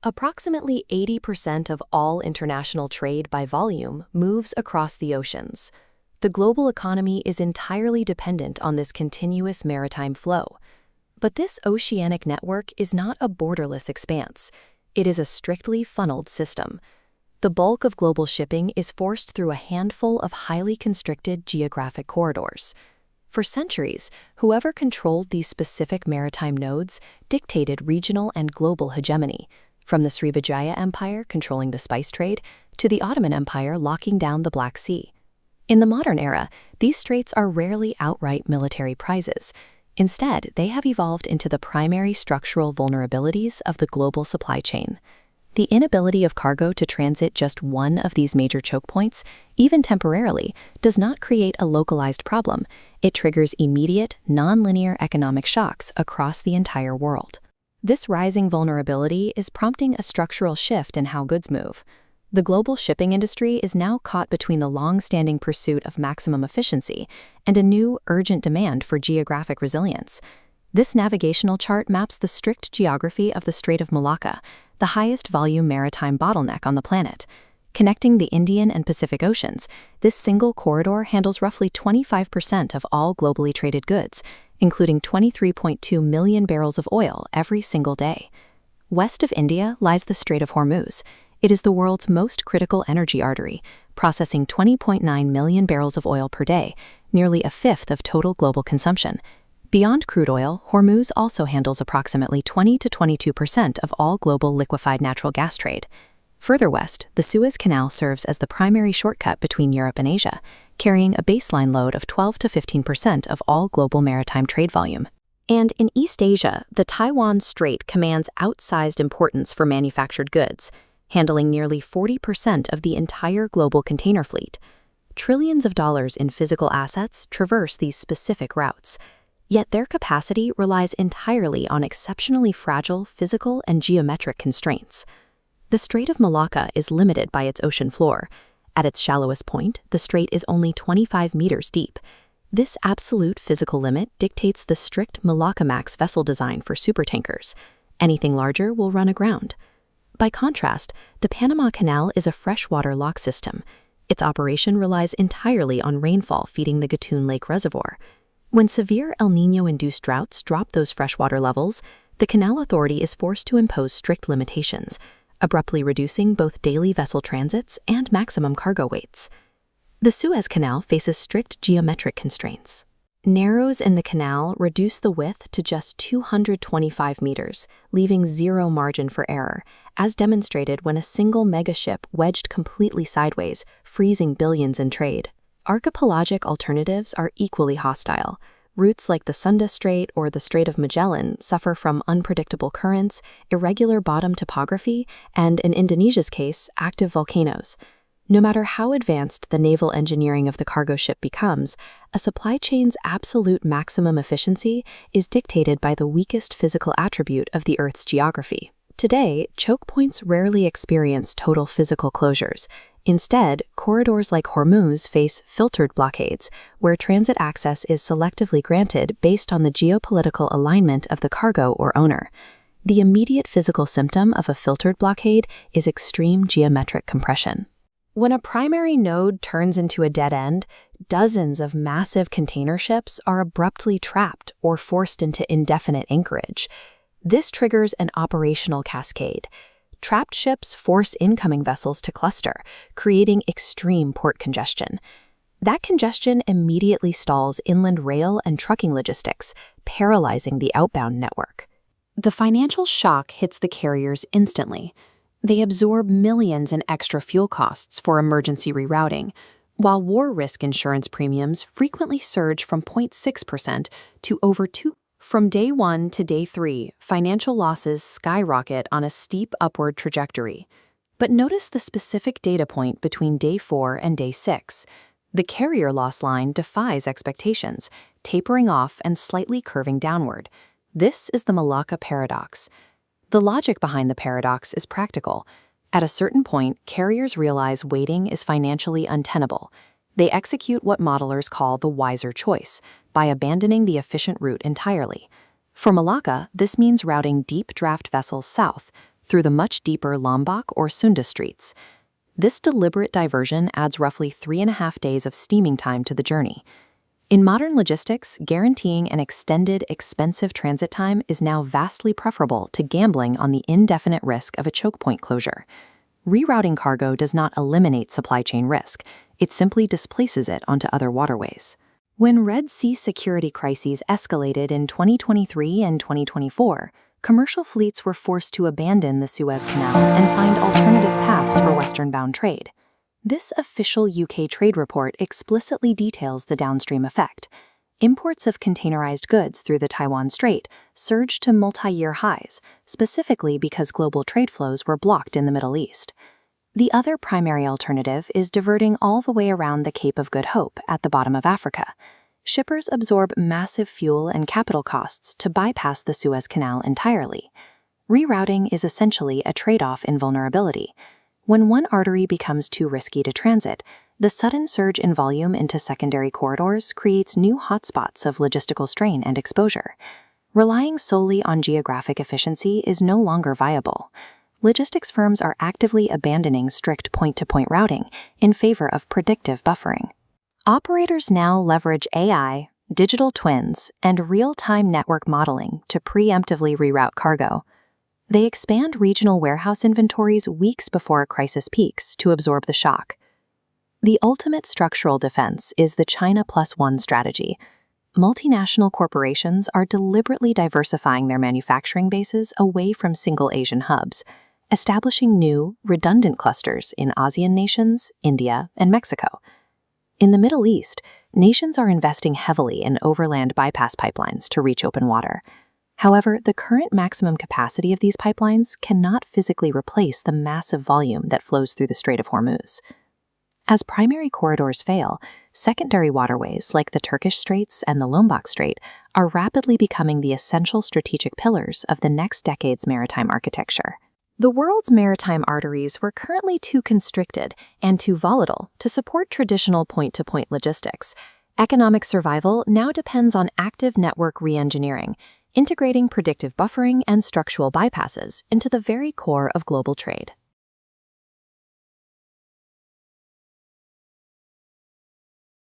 Approximately 80% of all international trade by volume moves across the oceans. The global economy is entirely dependent on this continuous maritime flow. But this oceanic network is not a borderless expanse. It is a strictly funneled system. The bulk of global shipping is forced through a handful of highly constricted geographic corridors. For centuries, whoever controlled these specific maritime nodes dictated regional and global hegemony, from the Srivijaya Empire controlling the spice trade to the Ottoman Empire locking down the Black Sea. In the modern era, these straits are rarely outright military prizes. Instead, they have evolved into the primary structural vulnerabilities of the global supply chain. The inability of cargo to transit just one of these major choke points, even temporarily, does not create a localized problem. It triggers immediate, nonlinear economic shocks across the entire world. This rising vulnerability is prompting a structural shift in how goods move. The global shipping industry is now caught between the long-standing pursuit of maximum efficiency and a new, urgent demand for geographic resilience. This navigational chart maps the strict geography of the Strait of Malacca, the highest volume maritime bottleneck on the planet. Connecting the Indian and Pacific Oceans, this single corridor handles roughly 25% of all globally traded goods, including 23.2 million barrels of oil every single day. West of India lies the Strait of Hormuz. It is the world's most critical energy artery, processing 20.9 million barrels of oil per day, nearly a fifth of total global consumption. Beyond crude oil, Hormuz also handles approximately 20 to 22% of all global liquefied natural gas trade. Further west, the Suez Canal serves as the primary shortcut between Europe and Asia, carrying a baseline load of 12 to 15% of all global maritime trade volume. And in East Asia, the Taiwan Strait commands outsized importance for manufactured goods, handling nearly 40% of the entire global container fleet. Trillions of dollars in physical assets traverse these specific routes, yet their capacity relies entirely on exceptionally fragile physical and geometric constraints. The Strait of Malacca is limited by its ocean floor. At its shallowest point, the strait is only 25 meters deep. This absolute physical limit dictates the strict Malacca Max vessel design for supertankers. Anything larger will run aground. By contrast, the Panama Canal is a freshwater lock system. Its operation relies entirely on rainfall feeding the Gatun Lake Reservoir. When severe El Niño-induced droughts drop those freshwater levels, the Canal Authority is forced to impose strict limitations, abruptly reducing both daily vessel transits and maximum cargo weights. The Suez Canal faces strict geometric constraints. Narrows in the canal reduce the width to just 225 meters, leaving zero margin for error, as demonstrated when a single megaship wedged completely sideways, freezing billions in trade. Archipelagic alternatives are equally hostile. Routes like the Sunda Strait or the Strait of Magellan suffer from unpredictable currents, irregular bottom topography, and, in Indonesia's case, active volcanoes. No matter how advanced the naval engineering of the cargo ship becomes, a supply chain's absolute maximum efficiency is dictated by the weakest physical attribute of the Earth's geography. Today, choke points rarely experience total physical closures. Instead, corridors like Hormuz face filtered blockades, where transit access is selectively granted based on the geopolitical alignment of the cargo or owner. The immediate physical symptom of a filtered blockade is extreme geometric compression. When a primary node turns into a dead end, dozens of massive container ships are abruptly trapped or forced into indefinite anchorage. This triggers an operational cascade. Trapped ships force incoming vessels to cluster, creating extreme port congestion. That congestion immediately stalls inland rail and trucking logistics, paralyzing the outbound network. The financial shock hits the carriers instantly. They absorb millions in extra fuel costs for emergency rerouting, while war risk insurance premiums frequently surge from 0.6% to over 2%. From day 1 to day 3, financial losses skyrocket on a steep upward trajectory. But notice the specific data point between day 4 and day 6. The carrier loss line defies expectations, tapering off and slightly curving downward. This is the Malacca paradox. The logic behind the paradox is practical. At a certain point, carriers realize waiting is financially untenable. They execute what modelers call the wiser choice, by abandoning the efficient route entirely. For Malacca, this means routing deep draft vessels south, through the much deeper Lombok or Sunda Streets. This deliberate diversion adds roughly 3.5 days of steaming time to the journey. In modern logistics, guaranteeing an extended, expensive transit time is now vastly preferable to gambling on the indefinite risk of a choke point closure. Rerouting cargo does not eliminate supply chain risk, it simply displaces it onto other waterways. When Red Sea security crises escalated in 2023 and 2024, commercial fleets were forced to abandon the Suez Canal and find alternative paths for western-bound trade. This official UK trade report explicitly details the downstream effect. Imports of containerized goods through the Taiwan Strait surged to multi-year highs, specifically because global trade flows were blocked in the Middle East. The other primary alternative is diverting all the way around the Cape of Good Hope at the bottom of Africa. Shippers absorb massive fuel and capital costs to bypass the Suez Canal entirely. Rerouting is essentially a trade-off in vulnerability. When one artery becomes too risky to transit, the sudden surge in volume into secondary corridors creates new hotspots of logistical strain and exposure. Relying solely on geographic efficiency is no longer viable. Logistics firms are actively abandoning strict point-to-point routing in favor of predictive buffering. Operators now leverage AI, digital twins, and real-time network modeling to preemptively reroute cargo. They expand regional warehouse inventories weeks before a crisis peaks to absorb the shock. The ultimate structural defense is the China Plus One strategy. Multinational corporations are deliberately diversifying their manufacturing bases away from single Asian hubs, establishing new, redundant clusters in ASEAN nations, India, and Mexico. In the Middle East, nations are investing heavily in overland bypass pipelines to reach open water. However, the current maximum capacity of these pipelines cannot physically replace the massive volume that flows through the Strait of Hormuz. As primary corridors fail, secondary waterways like the Turkish Straits and the Lombok Strait are rapidly becoming the essential strategic pillars of the next decade's maritime architecture. The world's maritime arteries were currently too constricted and too volatile to support traditional point-to-point logistics. Economic survival now depends on active network re-engineering, integrating predictive buffering and structural bypasses into the very core of global trade.